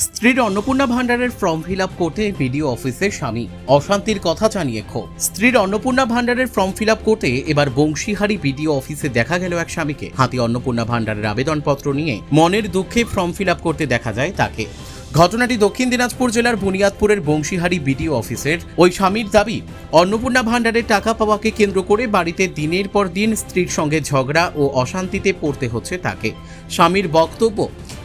স্ত্রীর অন্নপূর্ণা ভান্ডারের form fill up করতে বিডিও অফিসে স্বামী অশান্তির কথা জানিয়ে ক্ষোভ। স্ত্রীর অন্নপূর্ণা ভান্ডারের ফর্ম ফিল আপ করতে এবার বংশীহারি বিডিও অফিসে দেখা গেল এক স্বামীকে। হাতে অন্নপূর্ণা ভান্ডারের আবেদনপত্র নিয়ে মনের দুঃখে ফর্ম ফিল আপ করতে দেখা যায় তাকে। ঘটনাটি দক্ষিণ দিনাজপুর জেলার বুনিয়াদপুরের বংশীহারি বিডিও অফিসের। ওই স্বামীর দাবি, অন্নপূর্ণা ভান্ডারের টাকা পাওয়াকে কেন্দ্র করে বাড়িতে দিনের পর দিন স্ত্রীর সঙ্গে ঝগড়া ও অশান্তিতে পড়তে হচ্ছে তাকে। স্বামীর বক্তব্য,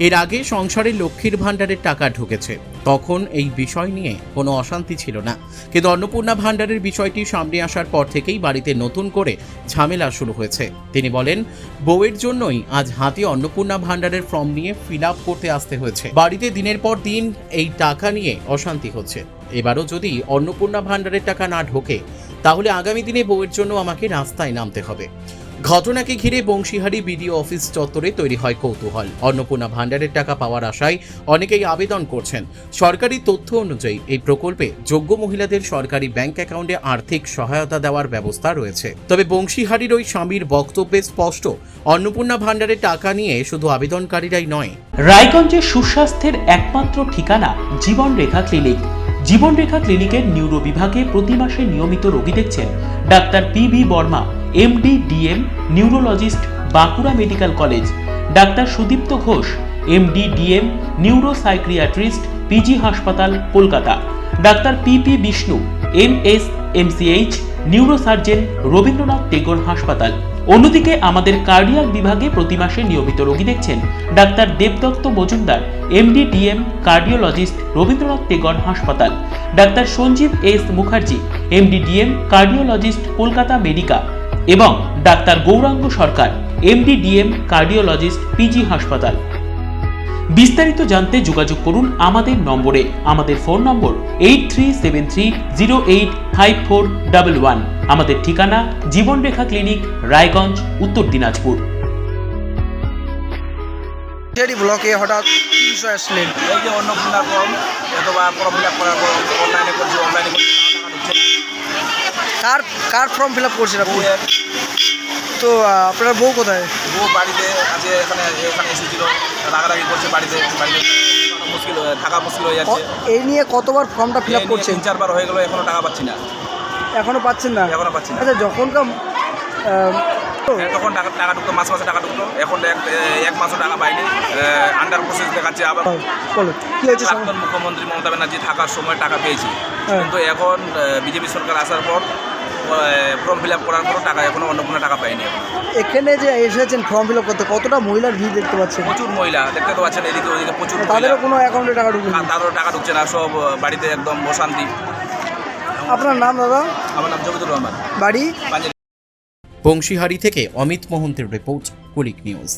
এর আগে সংসারে লক্ষ্মীর ভান্ডারের টাকা ঢুকেছে, তখন এই বিষয় নিয়ে কোনো অশান্তি ছিল না, কিন্তু অন্নপূর্ণা ভান্ডারের বিষয়টি সামনে আসার পর থেকেই বাড়িতে নতুন করে ঝামেলা শুরু হয়েছে। তিনি বলেন, বউয়ের জন্যই আজ হাতে অন্নপূর্ণা ভান্ডারের ফর্ম নিয়ে ফিল আপ করতে আসতে হয়েছে। বাড়িতে দিনের পর দিন এই টাকা নিয়ে অশান্তি হচ্ছে। এবারও যদি অন্নপূর্ণা ভান্ডারের টাকা না ঢোকে, তাহলে আগামী দিনে বউয়ের জন্য আমাকে রাস্তায় নামতে হবে। ঘটনাকে ঘিরে বংশীহারি বিডিও অফিস চত্বরে তৈরি হয় কৌতূহল। অন্নপূর্ণা ভান্ডারের টাকা পাওয়ার আশায় অনেকেই আবেদন করছেন। সরকারি তথ্য অনুযায়ী এই প্রকল্পে যোগ্য মহিলাদের সরকারি ব্যাংক অ্যাকাউন্টে আর্থিক সহায়তা দেওয়ার ব্যবস্থা রয়েছে। তবে বংশীহারির ওই স্বামীর বক্তব্যে স্পষ্ট, অন্নপূর্ণা ভান্ডারের টাকা নিয়ে শুধু আবেদনকারীরাই নয়। রায়গঞ্জের সুস্বাস্থ্যের একমাত্র ঠিকানা জীবনরেখা ক্লিনিক। জীবনরেখা ক্লিনিকের নিউরো বিভাগে প্রতি মাসে নিয়মিত রোগী দেখছেন doctor P V. Varma, MD, DM, neurologist, Bankura medical college. Doctor Sudipta Ghosh, MD, DM, neuro psychiatrist, PG হাসপাতাল, Kolkata. Doctor P P. Bishnu, MS, MCh, neurosurgeon, Rabindranath Tagore হাসপাতাল। অন্যদিকে আমাদের কার্ডিয়াক বিভাগে প্রতি মাসে নিয়মিত রোগী দেখছেন doctor Debdutta Majumdar, MD, DM, cardiologist, Rabindranath Tagore হাসপাতাল। Doctor Sanjib S Mukherjee, MD, DM, cardiologist, Kolkata Medica. এবং doctor Gouranga Sarkar, MD, DM, cardiologist, PG হাসপাতাল। বিস্তারিত জানতে যোগাযোগ করুন আমাদের নম্বরে। আমাদের ফোন নম্বর 8373085411। আমাদের ঠিকানা জীবনরেখা ক্লিনিক, রায়গঞ্জ, উত্তর দিনাজপুর। ব্লকে হঠাৎ কি বিষয় আসলেন? এই যে অন্নপূর্ণার ফর্ম, অথবা ফর্ম ফিল আপ করার পর অনলাইনে করছি, অনলাইনে করছি, কার ফর্ম ফিল আপ করছেন আপনি? তো আপনার বউ কোথায়? বউ বাড়িতে আছে, এখানে এসেছিল, রাগারাগি করছে বাড়িতে মুশকিল, থাকা মুশকিল হয়ে যাচ্ছে। এই নিয়ে কতবার ফর্মটা ফিল আপ করছেন? 3-4 বার হয়ে গেল, এখনো টাকা পাচ্ছি না। এখনো পাচ্ছেন না? এখনো পাচ্ছি না। আচ্ছা, যখনকার তখন টাকা ঢুকতো, মাসে টাকা ঢুকতো, এখন এক মাসও টাকা পাইনি। আন্ডার প্রসেস দেখাচ্ছে। আবার কি হয়েছে? প্রাক্তন মুখ্যমন্ত্রী মমতা ব্যানার্জি থাকার সময় টাকা পেয়েছি, কিন্তু এখন বিজেপি সরকার আসার পর ফর্ম ফিল আপ করার পর টাকা এখনো অন্নপূর্ণা টাকা পাইনি। এখানে যে এসেছেন ফর্ম ফিল আপ করতে, কতটা মহিলার ভিড় দেখতে পাচ্ছেন? প্রচুর মহিলা দেখতে তো পাচ্ছেন, এদিকে ওদিকে প্রচুর। তাদেরও কোনো অ্যাকাউন্টে টাকা ঢুকছে না? তাদেরও টাকা ঢুকছে না, সব বাড়িতে একদম অশান্তি। আপনার নাম দাদা? আমার নাম জবিদুর রহমান, বাড়ি? বংশীহারি থেকে অমিত মোহন্তের রিপোর্ট, কুলিক নিউজ।